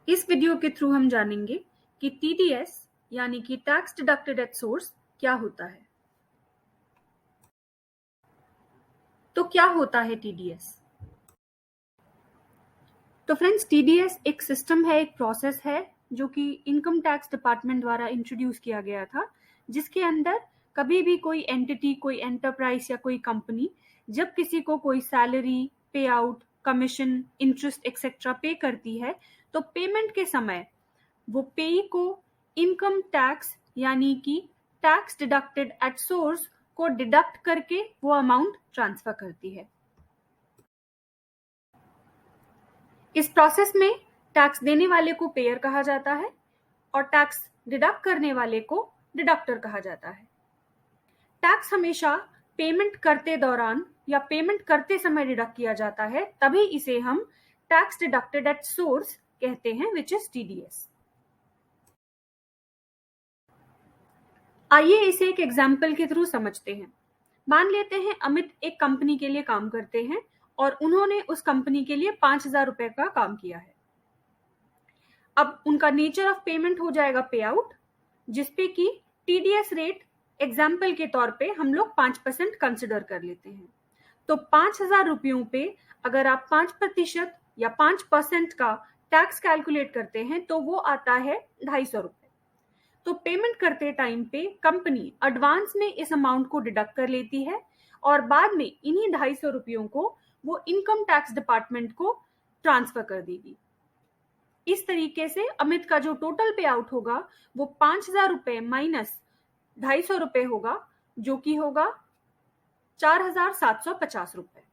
इस वीडियो के थ्रू हम जानेंगे कि टीडीएस यानी कि टैक्स डिडक्टेड एट सोर्स क्या होता है। तो क्या होता है टीडीएस? तो फ्रेंड्स, टीडीएस एक सिस्टम है, एक प्रोसेस है जो कि इनकम टैक्स डिपार्टमेंट द्वारा इंट्रोड्यूस किया गया था, जिसके अंदर कभी भी कोई एंटिटी, कोई एंटरप्राइज या कोई कंपनी जब किसी को कोई सैलरी, पे आउट, कमीशन, इंटरेस्ट एक्सेट्रा पे करती है, तो पेमेंट के समय वो पेई को इनकम टैक्स यानी कि टैक्स डिडक्टेड एट सोर्स को डिडक्ट करके वो अमाउंट ट्रांसफर करती है। इस प्रोसेस में टैक्स देने वाले को पेयर कहा जाता है और टैक्स डिडक्ट करने वाले को डिडक्टर कहा जाता है। टैक्स हमेशा पेमेंट करते दौरान या पेमेंट करते समय डिडक्ट किया जाता है, तभी इसे हम टैक्स डिडक्टेड एट सोर्स कहते हैं, विच इज टीडीएस। आइए इसे एक एग्जाम्पल के थ्रू समझते हैं। मान लेते हैं अमित एक कंपनी के लिए काम करते हैं और उन्होंने उस कंपनी के लिए 5,000 रुपए का काम किया है। अब उनका नेचर ऑफ पेमेंट हो जाएगा पे आउट, जिसपे कि टीडीएस रेट एग्जाम्पल के तौर पे हम लोग 5% कंसिडर कर लेते हैं। तो 5,000 रुपयों पे अगर आप 5% या 5% का टैक्स कैलकुलेट करते हैं तो वो आता है 250 रुपए। तो पेमेंट करते टाइम पे कंपनी एडवांस में इस अमाउंट को डिडक्ट कर लेती है और बाद में इन्हीं 250 रुपयों को वो इनकम टैक्स डिपार्टमेंट को ट्रांसफर कर देगी। इस तरीके से अमित का जो टोटल पे आउट होगा वो 5,000 रुपए माइनस 250 रुपए होगा, जो कि होगा 4,750 रुपए।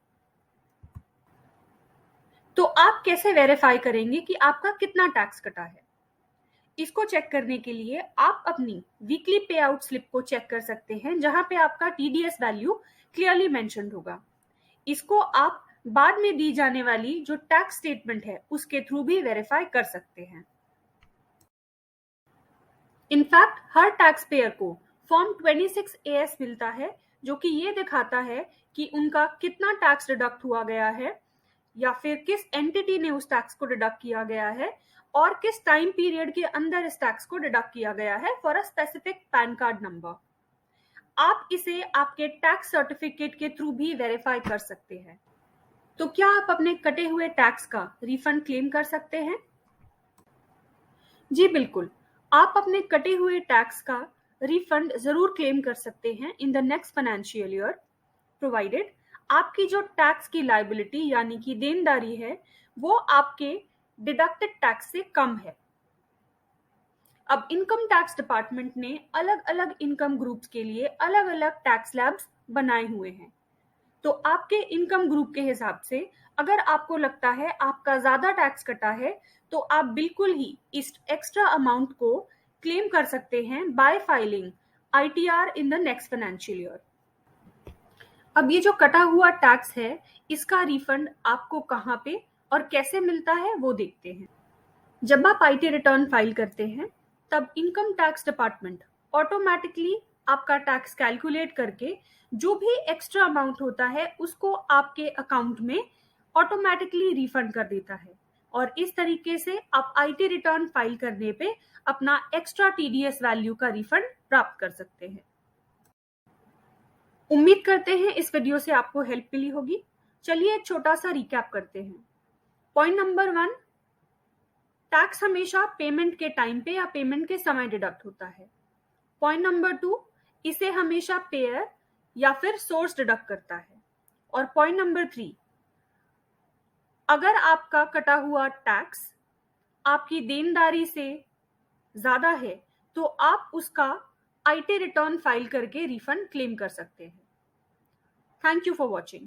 तो आप कैसे वेरीफाई करेंगे कि आपका कितना टैक्स कटा है? इसको चेक करने के लिए आप अपनी वीकली पे आउट स्लिप को चेक कर सकते हैं, जहां पे आपका टीडीएस वैल्यू क्लियरली मेंशन्ड होगा। इसको आप बाद में दी जाने वाली जो टैक्स स्टेटमेंट है उसके थ्रू भी वेरीफाई कर सकते हैं। इनफैक्ट हर टैक्स पेयर को फॉर्म 26 AS मिलता है, जो कि ये दिखाता है कि उनका कितना टैक्स डिडक्ट हुआ गया है या फिर किस एंटिटी ने उस टैक्स को डिडक्ट किया गया है और किस टाइम पीरियड के अंदर इस टैक्स को डिडक्ट किया गया है for a specific pan card number. आप इसे आपके टैक्स सर्टिफिकेट के थ्रू भी वेरीफाई कर सकते हैं। तो क्या आप अपने कटे हुए टैक्स का रिफंड क्लेम कर सकते हैं? जी बिल्कुल, आप अपने कटे हुए टैक्स का रिफंड जरूर क्लेम कर सकते हैं in the next financial year, provided आपकी जो टैक्स की लायबिलिटी यानी कि देनदारी है वो आपके डिडक्टेड टैक्स से कम है। अब इनकम टैक्स डिपार्टमेंट ने अलग अलग इनकम ग्रुप्स के लिए अलग अलग टैक्स स्लैब्स बनाए हुए हैं। तो आपके इनकम ग्रुप के हिसाब से अगर आपको लगता है आपका ज्यादा टैक्स कटा है, तो आप बिल्कुल ही इस एक्स्ट्रा अमाउंट को क्लेम कर सकते हैं bye filing ITR in the next financial year. अब ये जो कटा हुआ टैक्स है, इसका रिफंड आपको कहाँ पे और कैसे मिलता है वो देखते हैं। जब आप आईटी रिटर्न फाइल करते हैं, तब इनकम टैक्स डिपार्टमेंट ऑटोमेटिकली आपका टैक्स कैलकुलेट करके जो भी एक्स्ट्रा अमाउंट होता है उसको आपके अकाउंट में ऑटोमेटिकली रिफंड कर देता है और इस तरीके से आप आईटी रिटर्न फाइल करने पे अपना एक्स्ट्रा टीडीएस वैल्यू का रिफंड प्राप्त कर सकते हैं। उम्मीद करते हैं इस वीडियो से आपको हेल्प मिली होगी। चलिए एक छोटा सा रिकैप करते हैं। पॉइंट नंबर 1, टैक्स हमेशा पेमेंट के टाइम पे या पेमेंट के समय डिडक्ट होता है। पॉइंट नंबर 2, इसे हमेशा पेयर या फिर सोर्स डिडक्ट करता है। और पॉइंट नंबर 3, अगर आपका कटा हुआ टैक्स आपकी देनदारी से ज्यादा है तो आप उसका आईटी रिटर्न फाइल करके रिफंड क्लेम कर सकते हैं। Thank you for watching.